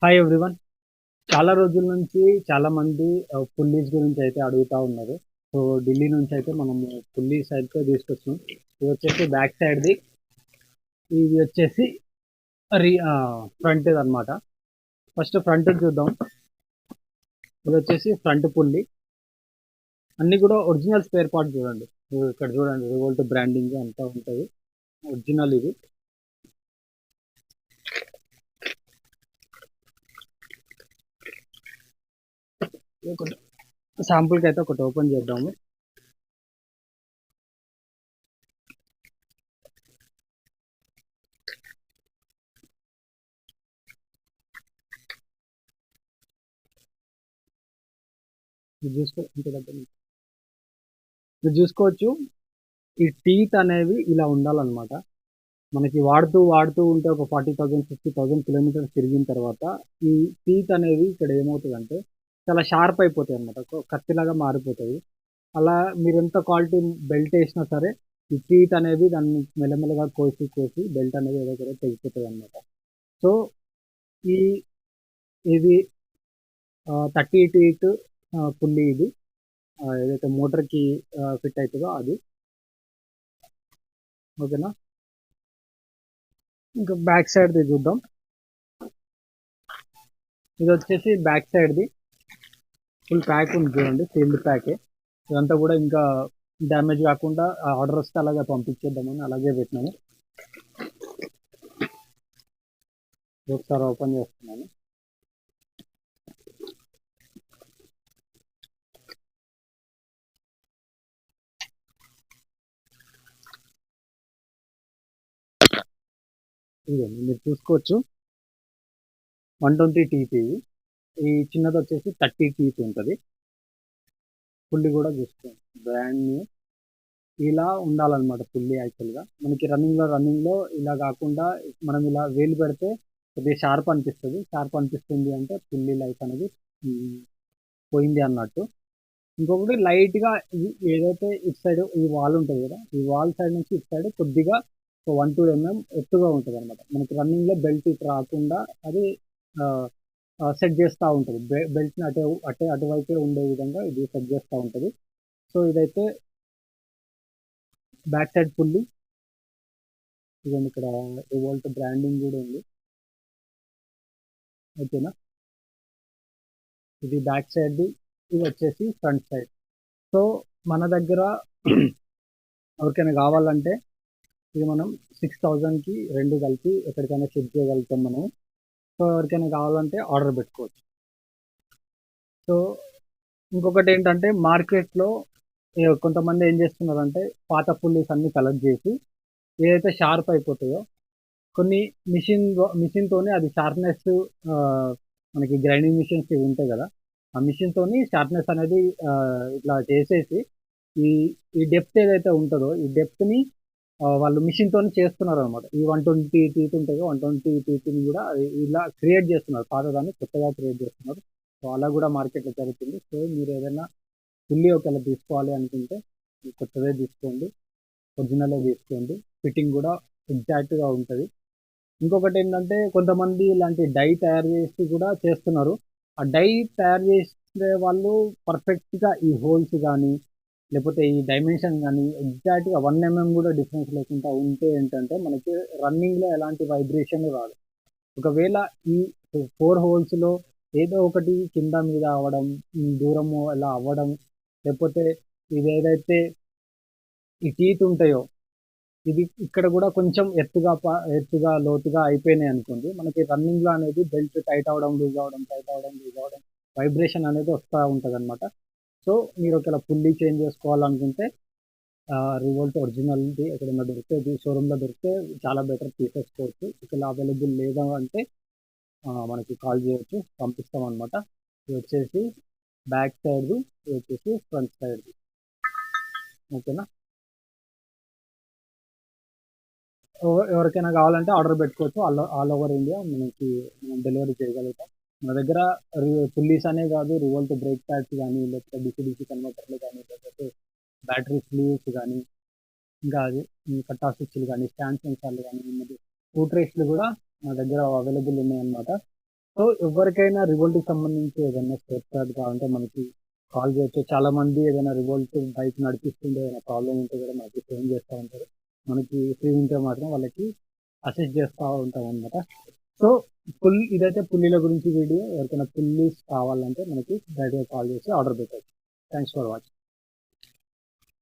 Hi everyone. చాలా రోజుల నుంచి చాలామంది పుల్లీస్ గురించి అయితే అడుగుతా ఉన్నారు. సో, ఢిల్లీ నుంచి అయితే మనము పుల్లీస్ అయితే తీసుకొచ్చినాం. ఇది వచ్చేసి బ్యాక్ సైడ్‌ది. ఇది వచ్చేసి ఫ్రంట్‌దనమాట. ఫస్ట్ ఫ్రంట్‌ది చూద్దాం. ఇది వచ్చేసి ఫ్రంట్ పుల్లీ. అన్నీ కూడా ఒరిజినల్ స్పేర్ పార్ట్ చూడండి. ఇక్కడ చూడండి రివోల్ట్ బ్రాండింగ్ అంతా ఉంటది. ఒరిజినల్ ఇది. ఒకటి శాంపుల్‌కి అయితే ఒకటి ఓపెన్ చేద్దాము. ఇది ఇంటి దగ్గర నుంచి. మీరు చూసుకోవచ్చు. ఈ టీత్ అనేవి ఇలా ఉండాలన్నమాట. మనకి వాడుతూ ఉంటే ఒక 40,000, 50,000 కిలోమీటర్స్ తిరిగిన తర్వాత ఈ టీత్ అనేవి ఇక్కడ ఏమవుతదంటే చాలా షార్ప్ అయిపోతాయి అన్నమాట. కత్తిలాగా మారిపోతాయి. అలా మీరెంత క్వాలిటీ బెల్ట్ ఏసినా సరే, ఈ టీత్ అనేవి దాన్ని మెల్లమెల్లగా కోసి బెల్ట్ అనేది ఏదో ఒక రోజు తెగిపోతదన్నమాట. సో, ఈ ఇది 30 టీత్ పుల్లీ ఇది. ఏదైతే మోటార్‌కి ఫిట్ అయితదో అది. ఓకేనా? ఇంకా బ్యాక్ సైడ్‌ది చూద్దాం. ఇదొచ్చేసి బ్యాక్ సైడ్‌ది. ఫుల్ ప్యాక్ ఉంది చూడండి. సీల్డ్ ప్యాకే. ఇదంతా కూడా ఇంకా డ్యామేజ్ కాకుండా ఆర్డర్ వస్తే అలాగే పంపించేద్దామని అలాగే పెట్టినాము. ఒకసారి ఓపెన్ చేస్తున్నాను. ఇదండి మీరు చూసుకోవచ్చు. 120 టీత్ ఇది. ఈ చిన్నది వచ్చేసి 30 టీత్ ఉంటుంది. పుల్లి కూడా చూసుకోండి. Brand new. ఇలా ఉండాలన్నమాట పుల్లి యాక్చువల్‌గా. మనకి రన్నింగ్‌లో ఇలా కాకుండా మనం ఇలా వేలు పెడితే కొద్దిగా షార్ప్ అనిపిస్తది. షార్ప్ అనిపిస్తుంది అంటే పుల్లి లైఫ్ అనేది హ్మ్, పోయింది అన్నట్టు. ఇంకొకటి లైట్‌గా ఏదైతే ఇటు సైడ్ ఈ వాల్ ఉంటది గదా! ఈ వాల్ సైడ్ నుంచి ఇటు సైడ్ కొద్దిగా ఒక 1, 2 ఎత్తుగా ఉంటదనమాట. మనకి రన్నింగ్‌లో బెల్ట్ ఇటు రాకుండా అది ఆహ్, సెట్ చేస్తా ఉంటది. బెల్ట్‌ని అటువైపే ఉండే విధంగా ఇది సెట్ చేస్తా ఉంటది. సో, ఇదైతే బ్యాక్ సైడ్ పుల్లీ. ఇదిగోండి ఇక్కడ రివోల్ట్ బ్రాండింగ్ గూడా ఉంది. ఓకేనా? ఇది బ్యాక్ సైడ్‌ది. ఇది వచ్చేసి ఫ్రంట్ సైడ్. సో, మన దగ్గర ఎవరికైనా కావాలంటే ఇది మనం 6,000కి 2 కలిపి ఎక్కడికైనా షిప్ చేయగలుగుతాం మనం. సో, ఎవరికైనా కావాలంటే ఆర్డర్ పెట్టుకోవచ్చు. సో, ఇంకొకటేంటంటే మార్కెట్‌లో కొంతమంది ఏం చేస్తున్నారంటే పాత పుల్లీస్ అన్నీ కలెక్ట్ చేసి ఏదైతే షార్ప్ అయిపోతాయో కొన్ని మిషన్‌తోని అది షార్ప్‌నెస్ ఆహ్, మనకి గ్రైండింగ్ మిషన్స్ ఇవి ఉంటాయి గదా! ఆ మిషన్‌తోని షార్ప్‌నెస్ అనేది ఇట్లా చేసేసి ఈ ఈ డెప్త్ ఏదైతే ఉంటదో ఈ డెప్త్‌ని వాళ్ళు మిషన్‌తోని చేస్తున్నారనమాట. ఈ 120 టీత్ ఉంటాయిగా 120 టీత్‌ని గూడా ఇలా క్రియేట్ చేస్తున్నారు. పాతదాన్ని కొత్తగా క్రియేట్ చేస్తున్నారు. సో, అలా గూడా మార్కెట్‌లో జరుగుతుంది. సో, మీరేదైనా ఫుల్లీ ఒకవేళ తీసుకోవాలి అనుకుంటే కొత్తదే తీసుకోండి. ఒరిజినలే తీసుకోండి. ఫిట్టింగ్ గూడా ఎగ్జాక్ట్‌గా ఉంటది. ఇంకొకటేంటంటే కొంతమంది ఇలాంటి డై తయారు చేసి కూడా చేస్తున్నారు. ఆ డై తయారు చేసే వాళ్ళు పర్ఫెక్ట్‌గా ఈ హోల్స్ గానీ, లేపోతే ఈ డైమెన్షన్ గానీ ఎగ్జాక్ట్‌గా 1 గూడా డిఫరెన్స్ లేకుండా ఉంటే ఏంటంటే మనకి రన్నింగ్‌లో ఎలాంటి వైబ్రేషన్ రాదు. ఒకవేళ ఈ 4 హోల్స్‌లో ఏదో ఒకటి కింద మీద అవ్వడం, దూరము ఇలా అవ్వడం, లేపోతే ఇవేదైతే ఈ టీత్ ఉంటాయో ఇది ఇక్కడ గూడా కొంచెం ఎత్తుగా, లోతుగా అయిపోయినాయనుకోండి. మనకి రన్నింగ్‌లో అనేది బెల్ట్ టైట్ అవ్వడం, లూజ్ అవ్వడం వైబ్రేషన్ అనేది వస్తా ఉంటదనమాట. సో, మీరు ఒకవేళ ఫుల్లీ చేంజ్ చేసుకోవాలనుకుంటే రివోల్ట్ ఒరిజినల్‌ది ఎక్కడైనా దొరికితే షోరూమ్‌లో దొరికితే చాలా బెటర్ తీసేసుకోవచ్చు. ఒకవేళ అవైలబుల్ లేదా అంటే మనకి కాల్ చేయొచ్చు. పంపిస్తామనమాట. ఇదొచ్చేసి బ్యాక్ సైడ్‌ది, ఇదొచ్చేసి ఫ్రంట్ సైడ్‌ది. ఓకేనా? ఎవరికైనా కావాలంటే ఆర్డర్ పెట్టుకోవచ్చు. ఆల్ ఓవర్ ఇండియా మనం డెలివరీ చేయగలుగుతాం. మన దగ్గర పుల్లీస్ అనే కాదు రివోల్ట్ బ్రేక్ ప్యాడ్స్ గానీ, లేకపోతే డీసీ కన్వర్టర్లు గానీ, లేకపోతే బ్యాటరీ స్లీవ్స్ గానీ, ఇంకా అది కట్టా స్విచ్‌లు గానీ, స్టాండ్ సెన్సార్లు గానీ, స్క్రూ ట్రేస్‌లు గూడా మన దగ్గర అవైలబుల్ ఉన్నాయన్నమాట. సో ఎవరికైనా రివోల్ట్‌కి సంబంధించి ఏదైనా స్పేర్ పార్ట్ కావాలంటే మనకి కాల్ చేయొచ్చు. చాలామంది ఏదైనా రివోల్ట్ బైక్ నడిపిస్తుంటే ఏదైనా ప్రాబ్లమ్ ఉంటే కూడా మనకి ఫోన్ చేస్తా ఉంటారు. మనకి ఫ్రీ ఉంటే మాత్రం వాళ్ళకి అసిస్ట్ చేస్తా ఉంటామనమాట. సో ఇదైతే పుల్లీల గురించి వీడియో. ఎవరికైనా పుల్లీస్ కావాలంటే మనకి డైరెక్ట్‌గా కాల్ చేసి ఆర్డర్ పెట్టొచ్చు. Thanks for watching.